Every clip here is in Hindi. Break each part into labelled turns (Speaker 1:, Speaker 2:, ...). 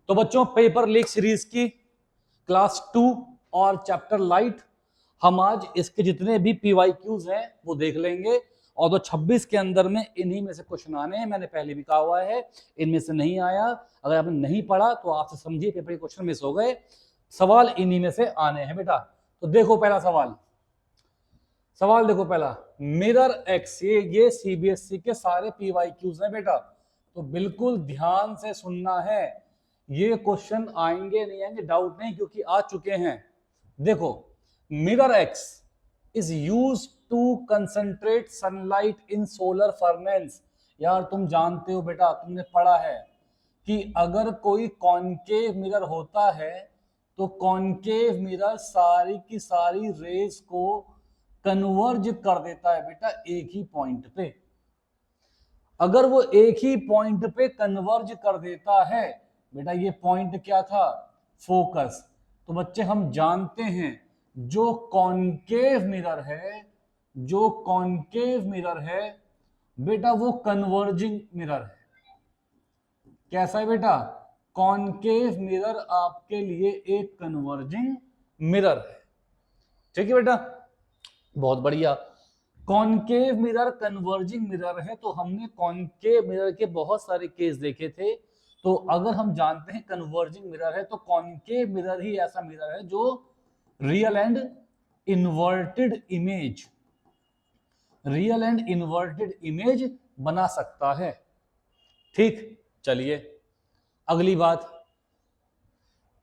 Speaker 1: तो बच्चों पेपर लीक सीरीज की क्लास 2 और चैप्टर लाइट हम आज इसके जितने भी पीवाईक्यूज हैं वो देख लेंगे और 26 के अंदर में इन्हीं में से क्वेश्चन आने हैं। मैंने पहले भी कहा हुआ है इनमें से नहीं आया, अगर आपने नहीं पढ़ा तो आपसे समझिए पेपर के क्वेश्चन मिस हो गए, सवाल इन्हीं में से आने हैं बेटा। तो देखो पहला सवाल देखो पहला, मिरर एक्स, ये सीबीएसई के सारे पीवाईक्यूज हैं बेटा, तो बिल्कुल ध्यान से सुनना है। ये क्वेश्चन आएंगे नहीं आएंगे डाउट नहीं, क्योंकि आ चुके हैं। देखो, mirror X is use to concentrate sunlight in solar furnace. यार तुम जानते हो बेटा, तुमने पढ़ा है कि अगर कोई कॉनकेव मिरर होता है तो कॉनकेव मिरर सारी की सारी रेज को कन्वर्ज कर देता है बेटा एक ही पॉइंट पे। अगर वो एक ही पॉइंट पे कन्वर्ज कर देता है बेटा, ये पॉइंट क्या था? फोकस। तो बच्चे हम जानते हैं जो कॉनकेव मिरर है बेटा वो कन्वर्जिंग मिरर है। कैसा है बेटा? कॉनकेव मिरर आपके लिए एक कन्वर्जिंग मिरर है। ठीक है बेटा, बहुत बढ़िया। कॉनकेव मिरर कन्वर्जिंग मिरर है, तो हमने कॉनकेव मिरर के बहुत सारे केस देखे थे। तो अगर हम जानते हैं कन्वर्जिंग मिरर है तो कॉनकेव मिरर ही ऐसा मिरर है जो रियल एंड इन्वर्टेड इमेज बना सकता है। ठीक, चलिए अगली बात,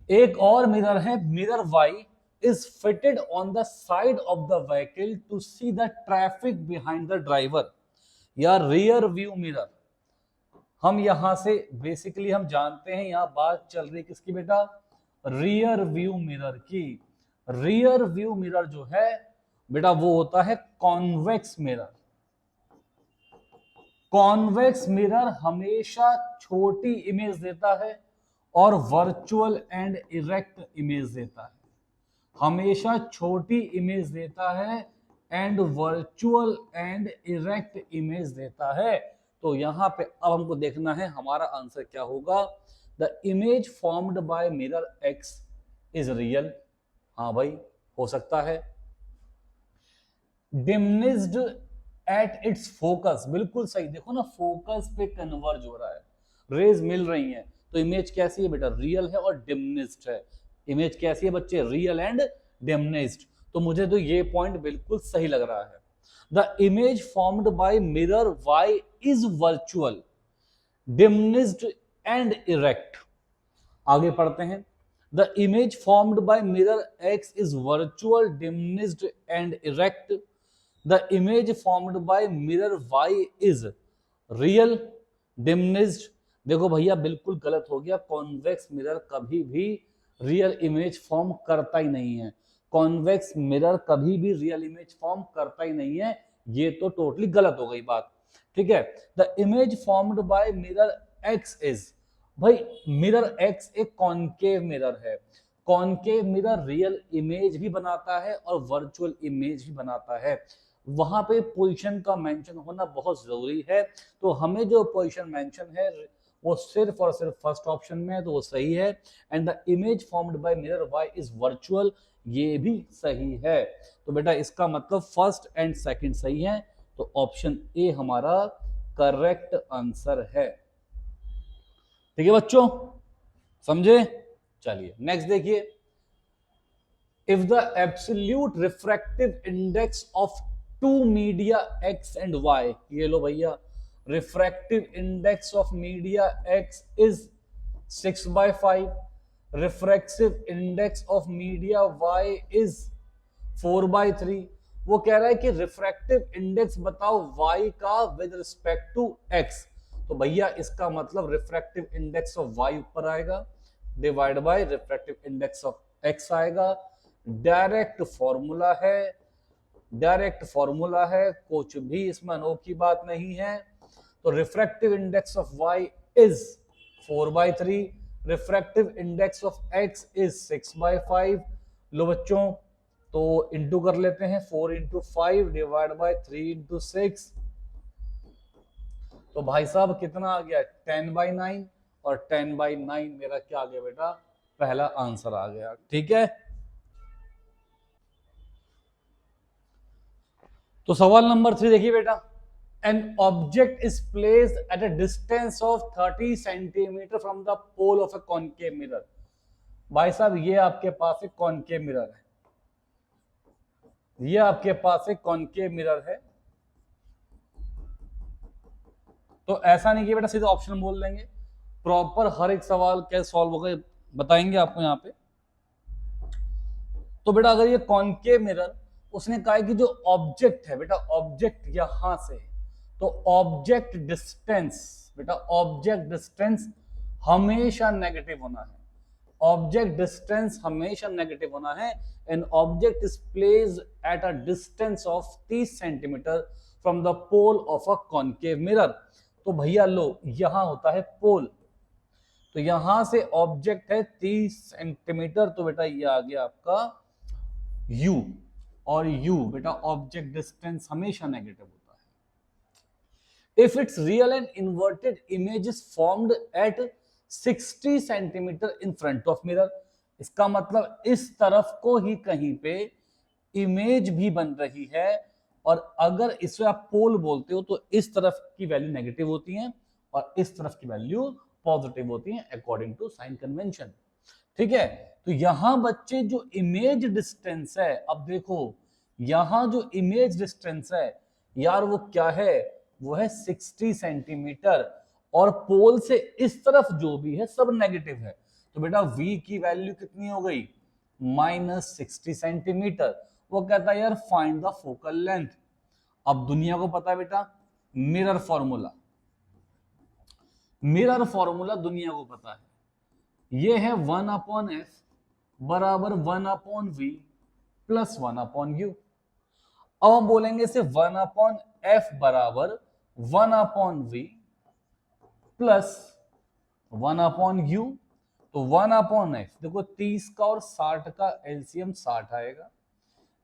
Speaker 1: एक और मिरर है, mirror Y is fitted on the side of the vehicle to see the traffic behind the driver। या रियर व्यू मिरर, हम यहां से बेसिकली हम जानते हैं यहां बात चल रही किसकी बेटा? रियर व्यू मिरर की। रियर व्यू मिरर जो है बेटा वो होता है कॉन्वेक्स मिरर। कॉन्वेक्स मिरर हमेशा छोटी इमेज देता है और वर्चुअल एंड इरेक्ट इमेज देता है। हमेशा छोटी इमेज देता है and virtual and erect image देता है। तो यहां पे अब हमको देखना है हमारा आंसर क्या होगा। The image formed by mirror X is real. हाँ भाई, हो सकता है। डिम्निस्ड एट इट्स फोकस, बिल्कुल सही। देखो ना, फोकस पे कन्वर्ज हो रहा है, रेज मिल रही हैं, तो इमेज कैसी है बेटा? रियल है और डिम्निस्ड है। इमेज कैसी है बच्चे? Real and diminished. तो मुझे तो ये पॉइंट बिल्कुल सही लग रहा है। The image formed by mirror Y is virtual, diminished and erect. आगे पढ़ते हैं। The image formed by mirror X is virtual, diminished and erect. The image formed by mirror Y is real, diminished. देखो भैया बिल्कुल गलत हो गया, कॉन्वेक्स मिरर कभी भी रियल इमेज फॉर्म करता ही नहीं है। कॉन्वेक्स मिरर कभी भी रियल इमेज फॉर्म करता ही नहीं है, ये तो टोटली गलत हो गई बात। ठीक है। The image formed by mirror X is, भाई मिरर एक्स एक कॉनकेव मिरर है। कॉनकेव मिरर रियल इमेज भी बनाता है और वर्चुअल इमेज भी बनाता है। वहां पे पोजीशन का मेंशन होना बहुत जरूरी है। तो हमें जो पोजीशन मेंशन है वो सिर्फ और सिर्फ फर्स्ट ऑप्शन में है, तो वो सही है। And the image formed by mirror Y is virtual, ये भी सही है। तो बेटा इसका मतलब फर्स्ट एंड सेकंड सही है, तो ऑप्शन ए हमारा करेक्ट आंसर है। ठीक है बच्चों, समझे? चलिए नेक्स्ट देखिए। If the absolute refractive index of two media X and Y, ये लो भैया, refractive index of media x is 6/5, refractive index of media y is 4/3। वो कह रहा है कि रिफ्रैक्टिव इंडेक्स बताओ y का विद रिस्पेक्ट टू x। तो भैया इसका मतलब रिफ्रैक्टिव इंडेक्स ऑफ y ऊपर आएगा divide by refractive index of x आएगा। डायरेक्ट फॉर्मूला है, कुछ भी इसमें अनोखी बात नहीं है। तो refractive index of y is 4/3, refractive index of x is 6/5। लो बच्चों, तो इंटू कर लेते हैं, 4 × 5 डिवाइड बाय 3 × 6। तो भाई साहब कितना आ गया? 10/9। और 10/9 मेरा क्या आ गया बेटा, पहला आंसर आ गया। ठीक है, तो सवाल नंबर 3 देखिए बेटा, an object is placed at a distance of 30 centimetre from the pole of a concave mirror. भाई साहब ये आपके पास एक कॉनकेव मिरर है, ये आपके पास एक कॉनकेव मिरर है। तो ऐसा नहीं कि बेटा सीधे ऑप्शन बोल देंगे, प्रॉपर हर एक सवाल कैसे सॉल्व होगा बताएंगे आपको यहाँ पे। तो बेटा अगर ये कॉनकेव मिरर, उसने कहा है कि जो ऑब्जेक्ट है बेटा, ऑब्जेक्ट यहां से, तो ऑब्जेक्ट डिस्टेंस बेटा, ऑब्जेक्ट डिस्टेंस हमेशा नेगेटिव होना है, ऑब्जेक्ट डिस्टेंस हमेशा नेगेटिव होना है। An object is placed at a distance of 30 centimetre from the pole of a concave mirror. तो भैया लो, यहां होता है पोल, तो यहां से ऑब्जेक्ट है 30 सेंटीमीटर, तो बेटा ये आ गया आपका u, और u बेटा ऑब्जेक्ट डिस्टेंस हमेशा नेगेटिव होता है। If it's real and inverted image is formed at 60 centimetre in front of mirror, इसका मतलब इस तरफ को ही कहीं पे इमेज भी बन रही है, और अगर इसे आप पोल बोलते हो तो इस तरफ की वैल्यू नेगेटिव होती है और इस तरफ की वैल्यू पॉजिटिव होती है अकॉर्डिंग टू साइन कन्वेंशन। ठीक है, तो यहां बच्चे जो इमेज डिस्टेंस है, अब देखो यहां जो इमेज डिस्टेंस है यार वो क्या है, वो है 60 सेंटीमीटर, और पोल से इस तरफ जो भी है सब नेगेटिव है। तो बेटा v की वैल्यू कितनी हो गई, -60 सेंटीमीटर। वो कहता है यार फाइंड द फोकल लेंथ। अब दुनिया को पता है बेटा मिरर फॉर्मूला, मिरर फॉर्मूला दुनिया को पता है, ये है 1/f बराबर 1/v प्लस 1/u। अब हम बोलेंगे इसे 1/f बराबर 1/v प्लस 1/u। तो 1/f देखो 30 का और 60 का एलसीएम 60 आएगा,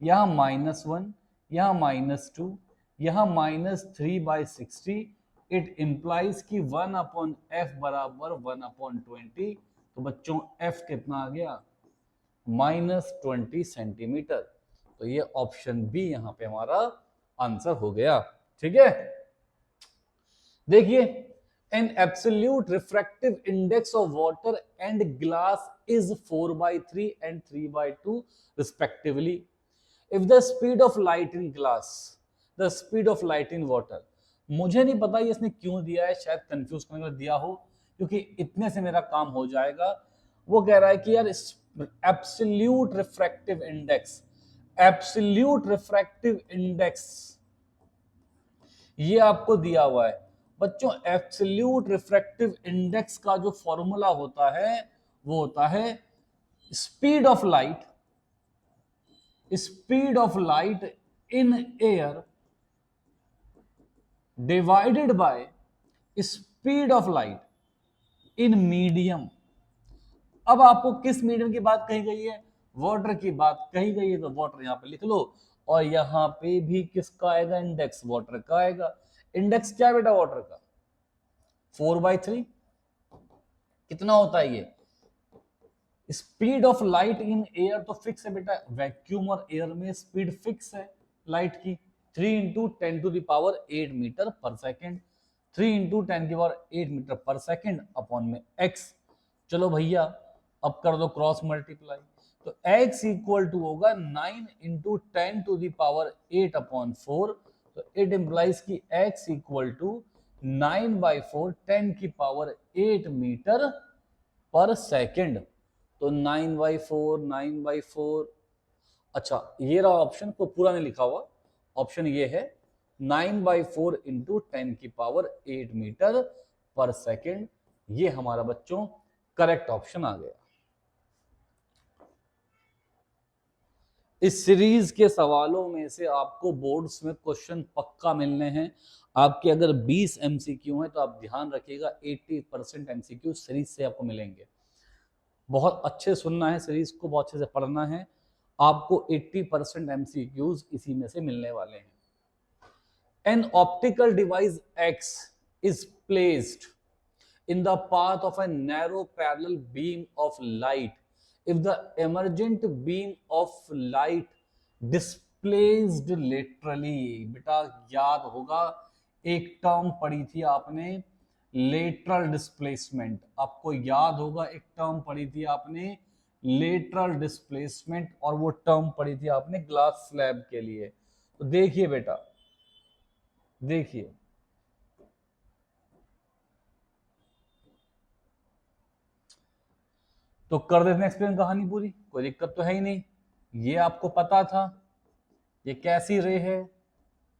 Speaker 1: यहां -1, यहां -2, यहां -3/60। इट इंप्लाइज कि 1/f बराबर 1/20। तो बच्चों f कितना आ गया, -20 सेंटीमीटर। तो ये ऑप्शन बी यहां पे हमारा आंसर हो गया। ठीक है, देखिए an absolute refractive index of water and glass is 4/3 and 3/2 respectively. If the speed of light in glass, the speed of light in water, मुझे नहीं पता ये इसने क्यों दिया है, शायद कंफ्यूज करने के लिए दिया हो, क्योंकि इतने से मेरा काम हो जाएगा। वो कह रहा है कि यार absolute refractive index, absolute refractive index ये आपको दिया हुआ है बच्चों। एब्सोल्यूट रिफ्रैक्टिव इंडेक्स का जो फॉर्मूला होता है वो होता है speed of light, speed of light in air divided by speed of light in medium. अब आपको किस मीडियम की बात कही गई है, वाटर की बात कही गई है, तो वाटर यहां पे लिख लो, और यहां पे भी किसका आएगा इंडेक्स, वाटर का आएगा। इंडेक्स क्या है बेटा वाटर का, 4/3। कितना होता है ये, speed of light in air तो फिक्स है बेटा, वैक्यूम और एयर में स्पीड फिक्स है लाइट की, 3 × 10⁸ मीटर पर सेकेंड, 3 × 10⁸ मीटर पर सेकेंड अपॉन में x। चलो भैया अब कर दो क्रॉस मल्टीप्लाई, तो x इक्वल टू होगा 9 × 10⁸ तो इट इंप्लाइज की x इक्वल टू 9/4 10⁸ मीटर पर सेकेंड। तो 9/4 अच्छा ये रहा ऑप्शन, को पूरा नहीं लिखा हुआ, ऑप्शन ये है 9/4 × 10⁸ मीटर पर सेकेंड। ये हमारा बच्चों करेक्ट ऑप्शन आ गया। इस सीरीज के सवालों में से आपको बोर्ड्स में क्वेश्चन पक्का मिलने हैं। आपके अगर 20 एमसीक्यू हैं तो आप ध्यान रखिएगा 80% एमसीक्यू सीरीज से आपको मिलेंगे। बहुत अच्छे सुनना है सीरीज को, बहुत अच्छे से पढ़ना है, आपको 80% एमसीक्यूज इसी में से मिलने वाले हैं। An optical device x is placed in the path of a narrow parallel beam of light. If the emergent beam of light displaced laterally, बेटा याद होगा एक टर्म पढ़ी थी आपने लेटरल डिस्प्लेसमेंट, आपको याद होगा एक टर्म पढ़ी थी आपने लेटरल डिस्प्लेसमेंट, और वो टर्म पढ़ी थी आपने ग्लास स्लैब के लिए। तो देखिए बेटा, देखिए तो कर देते हैं एक्सप्लेन कहानी पूरी, कोई दिक्कत तो है ही नहीं। ये आपको पता था, ये कैसी रे है,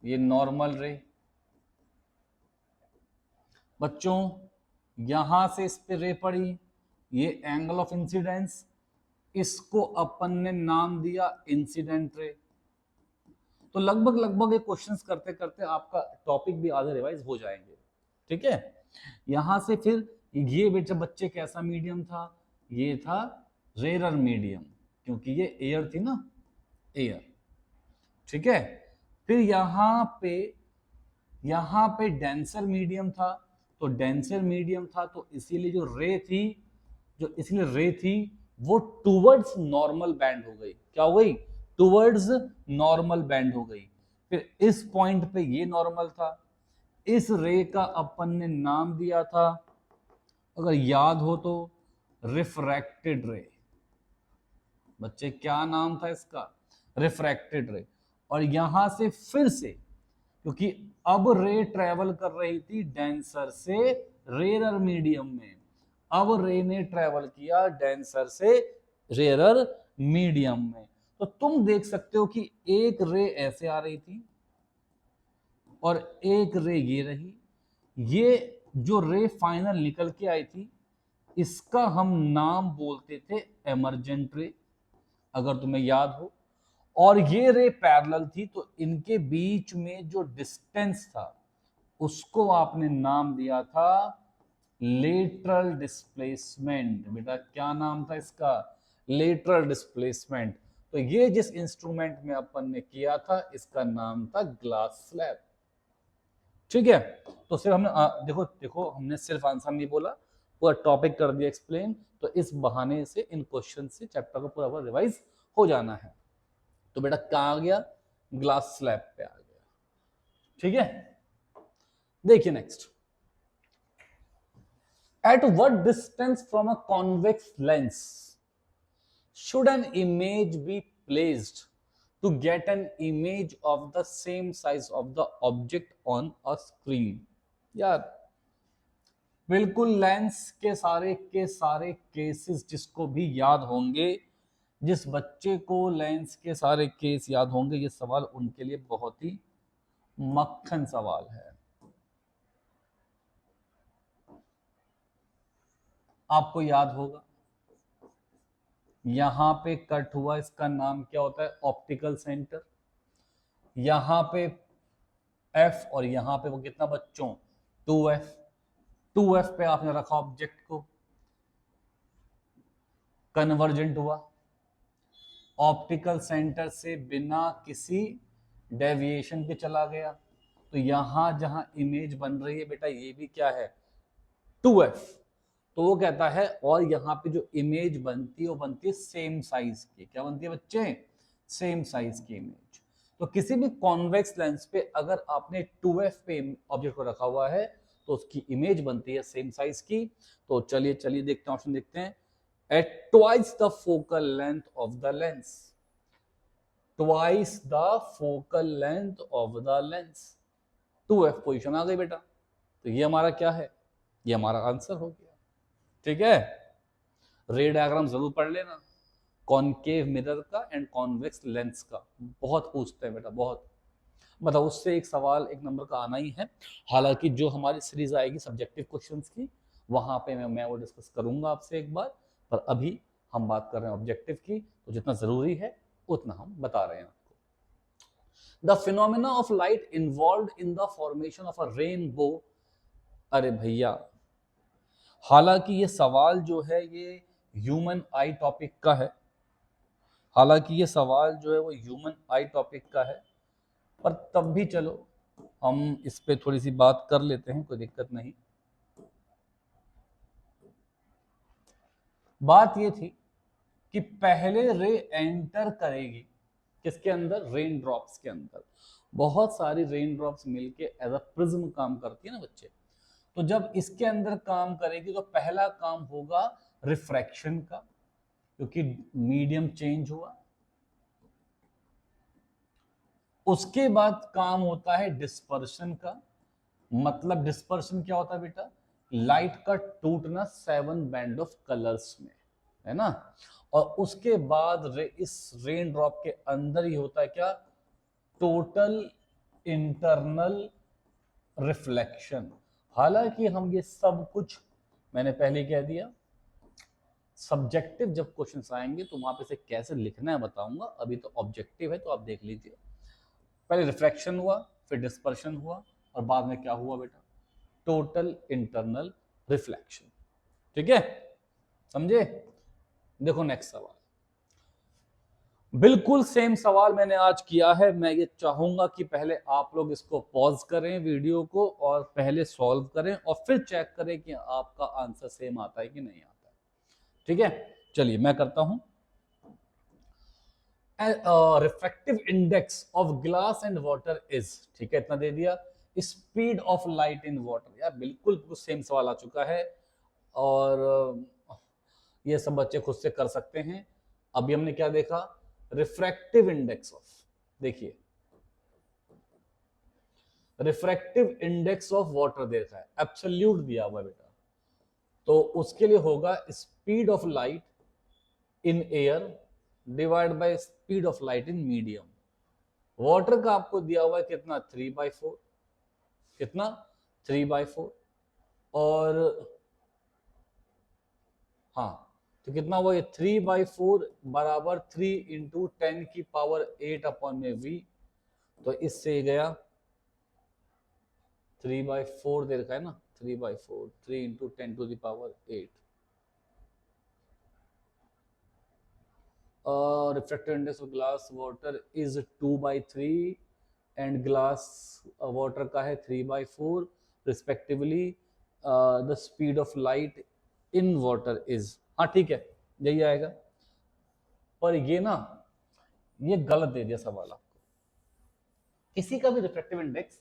Speaker 1: ये नॉर्मल रे। बच्चों यहां से इस पे रे पड़ी, ये एंगल ऑफ इंसिडेंस, इसको अपन ने नाम दिया इंसिडेंट रे। तो लगभग लगभग ये क्वेश्चंस करते करते आपका टॉपिक भी आधे रिवाइज हो जाएंगे, ठीक है। यहां से फिर ये बेटा बच्चे कैसा मीडियम था, ये था रेयर मीडियम, क्योंकि ये एयर थी ना, एयर, ठीक है। फिर यहां पे डेंसर मीडियम था, तो डेंसर मीडियम था तो इसीलिए जो रे थी वो टूवर्ड्स नॉर्मल बैंड हो गई। क्या हो गई? टूवर्ड्स नॉर्मल बैंड हो गई। फिर इस पॉइंट पे ये नॉर्मल था, इस रे का अपन ने नाम दिया था, अगर याद हो तो, रिफ्रैक्टेड रे। बच्चे क्या नाम था इसका? रिफ्रैक्टेड रे। और यहां से फिर से, क्योंकि अब रे ट्रेवल कर रही थी डेंसर से रेयर मीडियम में, अब रे ने ट्रेवल किया डेंसर से रेयर मीडियम में। तो तुम देख सकते हो कि एक रे ऐसे आ रही थी और एक रे ये रही। ये जो रे फाइनल निकल के आई थी, इसका हम नाम बोलते थे एमर्जेंट रे, अगर तुम्हें याद हो। और ये रे पैरेलल थी, तो इनके बीच में जो डिस्टेंस था उसको आपने नाम दिया था लेटरल डिस्प्लेसमेंट। बेटा क्या नाम था इसका? Lateral displacement. तो ये जिस इंस्ट्रूमेंट में अपन ने किया था, इसका नाम था ग्लास स्लैब, ठीक है। तो सिर्फ हमने देखो देखो, हमने सिर्फ आंसर नहीं बोला, पूरा टॉपिक कर दिया एक्सप्लेन। तो इस बहाने से इन क्वेश्चन से चैप्टर को पूरा रिवाइज हो जाना है। तो बेटा कहां आ गया? ग्लास स्लैब पे आ गया, ठीक है। देखिए next, at what distance from a convex lens should an image be placed to get an image of the same size of the object on a screen? यार बिल्कुल लेंस के सारे केसेस जिसको भी याद होंगे, जिस बच्चे को लेंस के सारे केस याद होंगे, ये सवाल उनके लिए बहुत ही मक्खन सवाल है। आपको याद होगा यहां पे कट हुआ, इसका नाम क्या होता है? Optical centre. यहां पे एफ और यहां पे वो कितना बच्चों? 2F। 2F पे आपने रखा ऑब्जेक्ट को, कन्वर्जेंट हुआ, ऑप्टिकल सेंटर से बिना किसी डेविएशन के चला गया। तो यहां जहां इमेज बन रही है बेटा, ये भी क्या है? 2F। तो वो कहता है, और यहाँ पे जो इमेज बनती है वो बनती है सेम साइज की। क्या बनती है बच्चे? सेम साइज की इमेज। तो किसी भी कॉन्वेक्स लेंस पे अगर आपने 2F पे ऑब्जेक्ट को रखा हुआ है तो उसकी इमेज बनती है सेम साइज की। तो चलिए चलिए देखते हैं, ऑप्शन देखते हैं। At twice the focal length of the lens, twice the focal length of the lens, 2F position आ गई बेटा। तो ये हमारा क्या है? ये हमारा आंसर हो गया, ठीक है। रे डायग्राम जरूर पढ़ लेना, कॉनकेव मिरर का एंड कॉन्वेक्स लेंस का, बहुत पूछते हैं बेटा, बहुत। मतलब उससे एक सवाल एक नंबर का आना ही है। हालांकि जो हमारी सीरीज आएगी सब्जेक्टिव क्वेश्चंस की, वहां पे मैं वो डिस्कस करूंगा आपसे एक बार, पर अभी हम बात कर रहे हैं ऑब्जेक्टिव की, तो जितना जरूरी है उतना हम बता रहे हैं आपको। The phenomena of light involve in the formation of a rainbow. अरे भैया, हालांकि ये सवाल जो है ये ह्यूमन आई टॉपिक का है, हालांकि ये सवाल जो है वो ह्यूमन आई टॉपिक का है, पर तब भी चलो हम इस पे थोड़ी सी बात कर लेते हैं, कोई दिक्कत नहीं। बात ये थी कि पहले रे एंटर करेगी किसके अंदर, रेन ड्रॉप्स के अंदर। बहुत सारी रेन ड्रॉप्स मिलके एज अ प्रिज्म काम करती है ना बच्चे। तो जब इसके अंदर काम करेगी तो पहला काम होगा रिफ्रैक्शन का, क्योंकि मीडियम चेंज हुआ। उसके बाद काम होता है डिस्पर्शन का। मतलब डिस्पर्शन क्या होता है बेटा, लाइट का टूटना 7 बैंड ऑफ कलर्स में, है ना। और उसके बाद इस रेन ड्रॉप के अंदर ही होता है क्या, टोटल इंटरनल रिफ्लेक्शन। हालांकि हम ये सब कुछ मैंने पहले कह दिया, सब्जेक्टिव जब क्वेश्चंस आएंगे तो वहां पे से कैसे लिखना है बताऊंगा, अभी तो ऑब्जेक्टिव है तो आप देख लीजिए। पहले रिफ्रैक्शन हुआ, फिर डिस्पर्शन हुआ, और बाद में क्या हुआ बेटा, टोटल इंटरनल रिफ्लेक्शन। ठीक है, समझे। देखो नेक्स्ट सवाल, बिल्कुल सेम सवाल मैंने आज किया है। मैं ये चाहूंगा कि पहले आप लोग इसको पॉज करें वीडियो को और पहले सॉल्व करें और फिर चेक करें कि आपका आंसर सेम आता है कि नहीं आता है। ठीक है, चलिए मैं करता हूं। Refractive index of glass and water is, ठीक है इतना दे दिया। Speed of light in water, यार बिल्कुल सेम सवाल आ चुका है और ये सब बच्चे खुद से कर सकते हैं। अभी हमने क्या देखा, रिफ्रैक्टिव इंडेक्स ऑफ, देखिए रिफ्रैक्टिव इंडेक्स ऑफ वाटर देखा है, एब्सोल्यूट दिया हुआ बेटा, तो उसके लिए होगा speed of light in air divide by speed of light in medium. Water का आपको दिया हुआ है कितना, 3/4, कितना 3/4, और हाँ तो कितना हुआ ये 3/4 बराबर 3 इंटू 10 की पावर 8 अपॉन में v। तो इससे गया 3/4 दे रखा है ना, 3/4, 3 into 10 to the power 8। Refractive index of glass water is 2/3 and glass water का है 3/4 respectively. The speed of light in water is, हाँ ठीक है यही आएगा। पर ये ना, ये गलत दे दिया सवाल आपको। किसी का भी रिफ्रैक्टिव इंडेक्स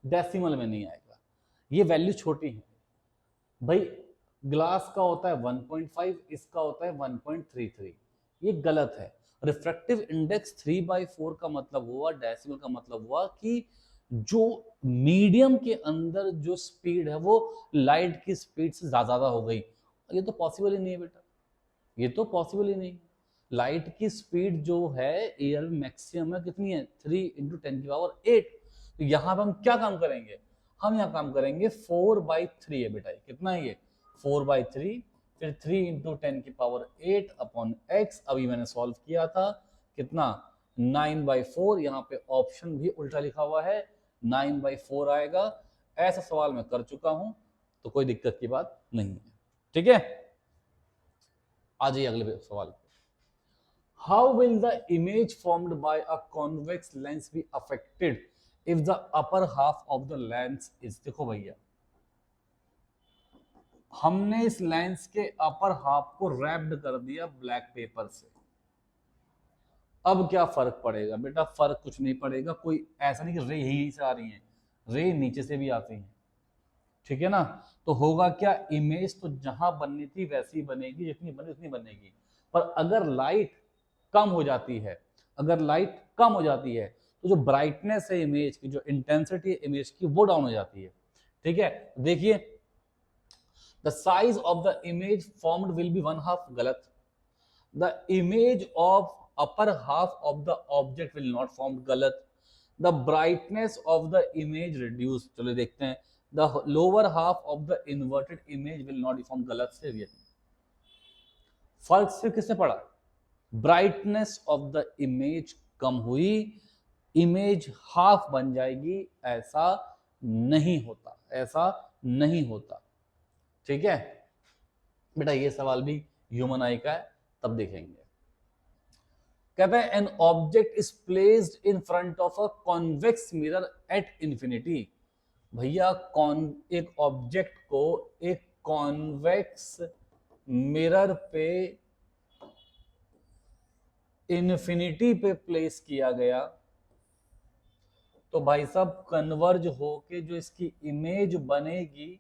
Speaker 1: डेसिमल में नहीं आएगा, ये वैल्यू छोटी है भाई। ग्लास का होता है 1.5, इसका होता है 1.33, ये गलत है। रिफ्रैक्टिव इंडेक्स 3/4 का मतलब हुआ, डेसिमल का मतलब हुआ कि जो मीडियम के अंदर जो स्पीड है वो लाइट की स्पीड से ज्यादा हो गई। ये तो पॉसिबल ही नहीं है बेटा, ये तो पॉसिबल ही नहीं। लाइट की स्पीड जो है एयर में मैक्सिमम है कितनी है, 3 इंटू 10 की पावर 8। तो यहां पर हम क्या काम करेंगे, हम यहाँ काम करेंगे 4/3 है बेटा, कितना है ये 4/3, फिर 3 इंटू 10 की पावर 8 अपॉन एक्स। अभी मैंने सॉल्व किया था, कितना 9/4, यहाँ पे ऑप्शन भी उल्टा लिखा हुआ है 9/4 आएगा। ऐसा सवाल मैं कर चुका हूं तो कोई दिक्कत की बात नहीं है। ठीक है, आ जाइए अगले सवाल पे। How will the image formed bye a convex lens be affected if the upper half of the lens is, देखो भैया हमने इस लेंस के अपर हाफ को रैप्ड कर दिया ब्लैक पेपर से। अब क्या फर्क पड़ेगा बेटा, फर्क कुछ नहीं पड़ेगा। कोई ऐसा नहीं कि रे यहीं से आ रही है, रे नीचे से भी आती है, ठीक है ना। तो होगा क्या, इमेज तो जहां बननी थी वैसी बनेगी, जितनी बनी उतनी बनेगी। पर अगर लाइट कम हो जाती है, अगर लाइट कम हो जाती है तो जो ब्राइटनेस है इमेज की, जो इंटेंसिटी है इमेज की, वो डाउन हो जाती है। ठीक है, देखिए the size of the image formed will be 1/2, गलत। The image of upper half of the object will not form, गलत। the brightness of the image reduced, चलो देखते हैं, the lower half of the inverted image will not form, गलत से भी। फर्क सिर्फ किससे पड़ा, ब्राइटनेस ऑफ द इमेज कम हुई, इमेज हाफ बन जाएगी, ऐसा नहीं होता, ऐसा नहीं होता। ठीक है बेटा, ये सवाल भी ह्यूमन आई का है, तब देखेंगे। कहता है an object is placed in front of a convex mirror at infinity. भैया एक ऑब्जेक्ट को एक कॉन्वेक्स मिरर पे इन्फिनिटी पे प्लेस किया गया तो भाई साहब कन्वर्ज होके जो इसकी इमेज बनेगी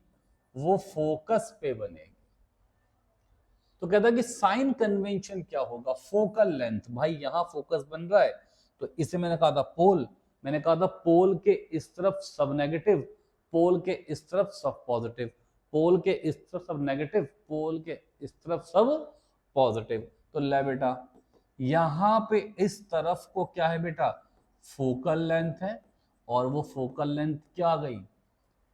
Speaker 1: वो फोकस पे बनेगी। तो कहता है कि साइन कन्वेंशन क्या होगा, फोकल लेंथ। भाई यहां फोकस बन रहा है तो इसे मैंने कहा था पोल, मैंने कहा था पोल के इस तरफ सब नेगेटिव, पोल के इस तरफ सब पॉजिटिव, पोल के इस तरफ सब नेगेटिव, पोल के इस तरफ सब पॉजिटिव। तो ले बेटा यहां पे इस तरफ को क्या है बेटा, फोकल लेंथ है, और वो फोकल लेंथ क्या आ गई,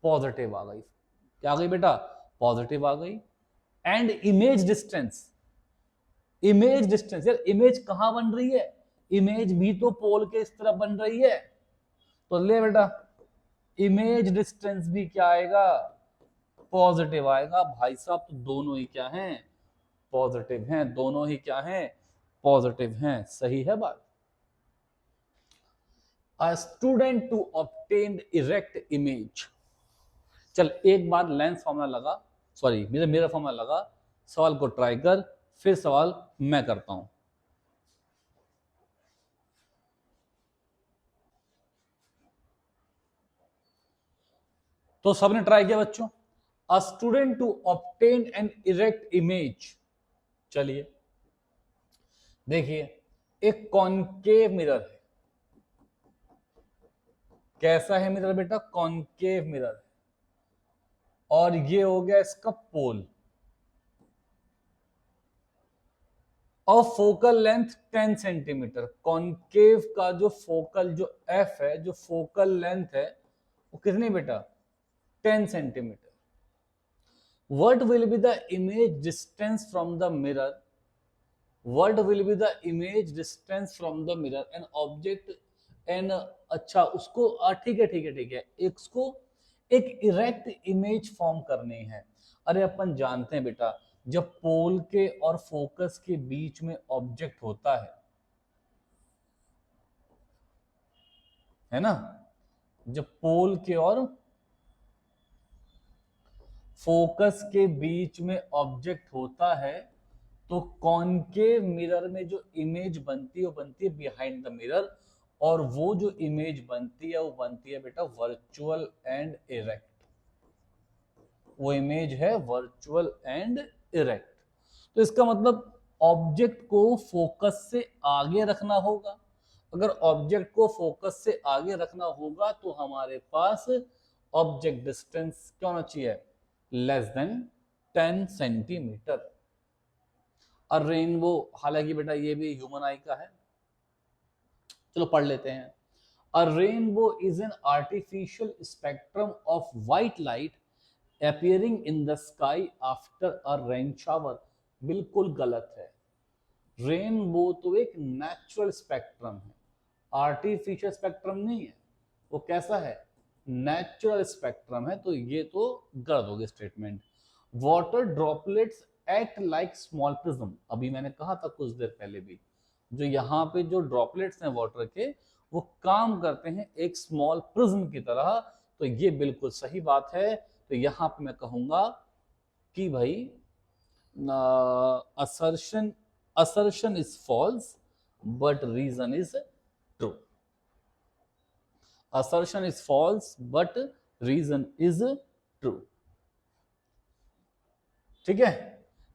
Speaker 1: पॉजिटिव आ गई। क्या आ गई बेटा, पॉजिटिव आ गई। And image distance, image distance यार, इमेज कहां बन रही है, इमेज भी तो पोल के इस तरफ बन रही है। तो ले बेटा इमेज डिस्टेंस भी क्या आएगा, पॉजिटिव आएगा। भाई साहब तो दोनों ही क्या हैं, पॉजिटिव हैं, दोनों ही क्या हैं, पॉजिटिव हैं। सही है बात। A student to obtain erect image। चल एक बार लेंस फॉर्मूला लगा, सॉरी मेरा फॉर्मूला लगा, सवाल को ट्राई कर, फिर सवाल मैं करता हूं। तो सबने ट्राई किया बच्चों। A student to obtain an erect image। चलिए देखिए एक कॉनकेव मिरर है। कैसा है मिरर बेटा, कॉनकेव मिरर है, और ये हो गया इसका पोल, और फोकल लेंथ 10 सेंटीमीटर। कॉनकेव का जो फोकल जो एफ है, जो फोकल लेंथ है वो कितनी बेटा, 10 centimetre. What will be the image distance from the mirror? What will be the image distance from the mirror? An object and अच्छा उसको ठीक है ठीक है ठीक है, एक उसको एक इरेक्ट इमेज फॉर्म करनी है। अरे अपन जानते हैं बेटा जब पोल के और फोकस के बीच में ऑब्जेक्ट होता है ना, जब पोल के और फोकस के बीच में ऑब्जेक्ट होता है तो कॉनकेव मिरर में जो इमेज बनती है वो बनती है बिहाइंड द मिरर, और वो जो इमेज बनती है वो बनती है बेटा वर्चुअल एंड इरेक्ट। वो इमेज है वर्चुअल एंड इरेक्ट। तो इसका मतलब ऑब्जेक्ट को फोकस से आगे रखना होगा। अगर ऑब्जेक्ट को फोकस से आगे रखना होगा तो हमारे पास ऑब्जेक्ट डिस्टेंस क्या होना चाहिए, लेस देन 10 सेंटीमीटर। और रेनबो, हालांकि बेटा ये भी ह्यूमन आई का है, चलो पढ़ लेते हैं। अ rainbow is an artificial spectrum of white light appearing in the sky after a rain shower. बिल्कुल गलत है। रेनबो तो एक नेचुरल स्पेक्ट्रम है, आर्टिफिशियल स्पेक्ट्रम नहीं है। वो कैसा है, नेचुरल स्पेक्ट्रम है। तो ये तो गलत हो गया statement. Water droplets act like small prism. अभी मैंने कहा था कुछ देर पहले भी, जो यहाँ पे जो ड्रॉपलेट्स हैं वाटर के वो काम करते हैं एक स्मॉल प्रिज्म की तरह। तो ये बिल्कुल सही बात है। तो यहाँ पे मैं कहूंगा कि भाई assertion is false but reason is true। assertion is false but reason is true। ठीक है,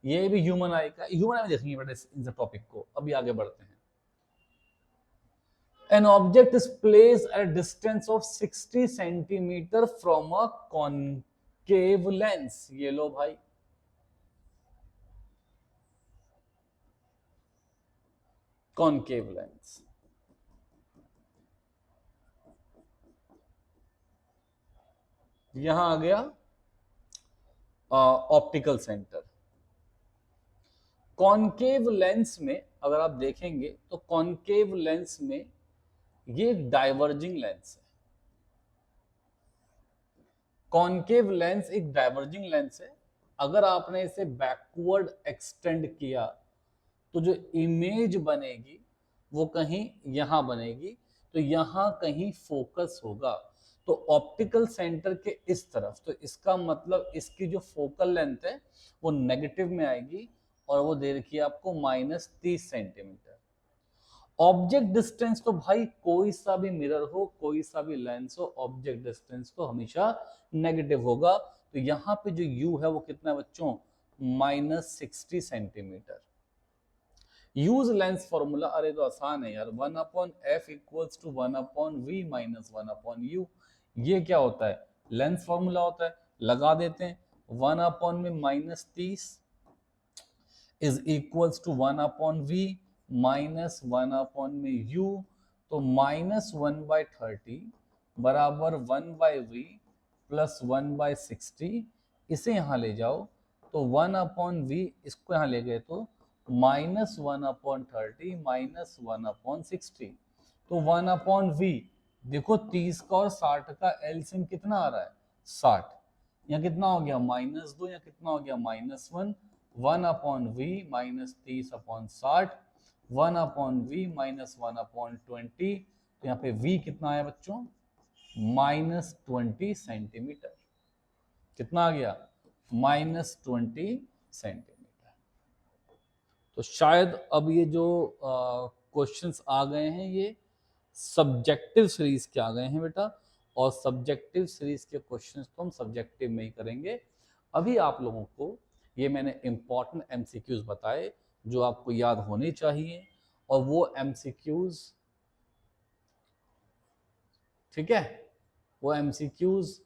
Speaker 1: ये भी ह्यूमन आई का, ह्यूमन आई देखेंगे बेटा इस टॉपिक को। अभी आगे बढ़ते हैं। An object is placed at a distance of 60 centimeter from a concave lens। ये लो भाई, कॉनकेव लेंस। यहां आ गया ऑप्टिकल सेंटर। कॉनकेव लेंस में अगर आप देखेंगे तो कॉनकेव लेंस में ये एक डाइवर्जिंग लेंस है। कॉनकेव लेंस एक डाइवर्जिंग लेंस है। अगर आपने इसे बैकवर्ड एक्सटेंड किया तो जो इमेज बनेगी वो कहीं यहां बनेगी, तो यहां कहीं फोकस होगा। तो ऑप्टिकल सेंटर के इस तरफ, तो इसका मतलब इसकी जो फोकल लेंथ है वो नेगेटिव में आएगी और वो दे रखी है आपको -30 सेंटीमीटर। ऑब्जेक्ट डिस्टेंस तो भाई कोई सा भी मिरर हो, कोई सा भी लेंस हो, ऑब्जेक्ट डिस्टेंस तो हमेशा नेगेटिव होगा। तो यहाँ पे जो u है वो कितना है बच्चों, -60 सेंटीमीटर। यूज लेंस फॉर्मूला, अरे तो आसान है यार, 1/f equals to 1/v minus 1/u। ये क्या होता है, लेंस फॉर्मूला होता है, लगा देते हैं। 1 में -30 is equals to 1/v minus 1 में u, तो -1/30 बराबर 1/v प्लस 1/60। इसे यहां ले जाओ तो 1/v, इसको यहां ले गए तो -1/30 माइनस 1/60। तो 1/v, देखो 30 का और 60 का एलसीएम कितना आ रहा है, 60। यहाँ कितना हो गया -2, यहाँ कितना हो गया -1। 1/v minus 30/60, 1/v minus 1/20। तो यहाँ पे v कितना आया बच्चों, -20 सेंटीमीटर। कितना आ गया, -20 सेंटीमीटर। तो शायद अब ये जो क्वेश्चंस आ गए हैं ये सब्जेक्टिव सीरीज के आ गए हैं बेटा, और सब्जेक्टिव सीरीज के क्वेश्चंस तो हम सब्जेक्टिव में ही करेंगे। अभी आप लोगों को ये मैंने इंपॉर्टेंट एमसीक्यूज बताए जो आपको याद होने चाहिए, और वो एमसीक्यूज, ठीक है, वो एमसीक्यूज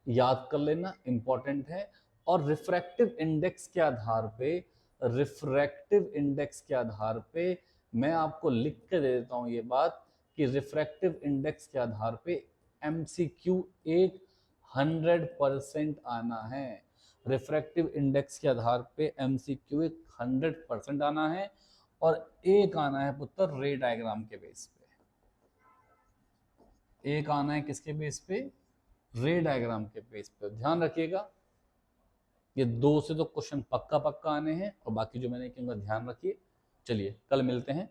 Speaker 1: याद कर लेना, इंपॉर्टेंट है। और रिफ्रैक्टिव इंडेक्स के आधार पे, रिफ्रैक्टिव इंडेक्स के आधार पे मैं आपको लिख के दे देता हूं ये बात कि रिफ्रैक्टिव इंडेक्स के आधार पे एमसीक्यू 100% आना है। रिफ्रैक्टिव इंडेक्स के आधार पे एमसीक्यू 100% आना है, और एक आना है पुत्र रे डायग्राम के बेस पे। एक आना है किसके बेस पे, रे डायग्राम के बेस पे। ध्यान रखिएगा, ये 2 से तो क्वेश्चन पक्का पक्का आने हैं, और बाकी जो मैंने कहूंगा ध्यान रखिए। चलिए कल मिलते हैं।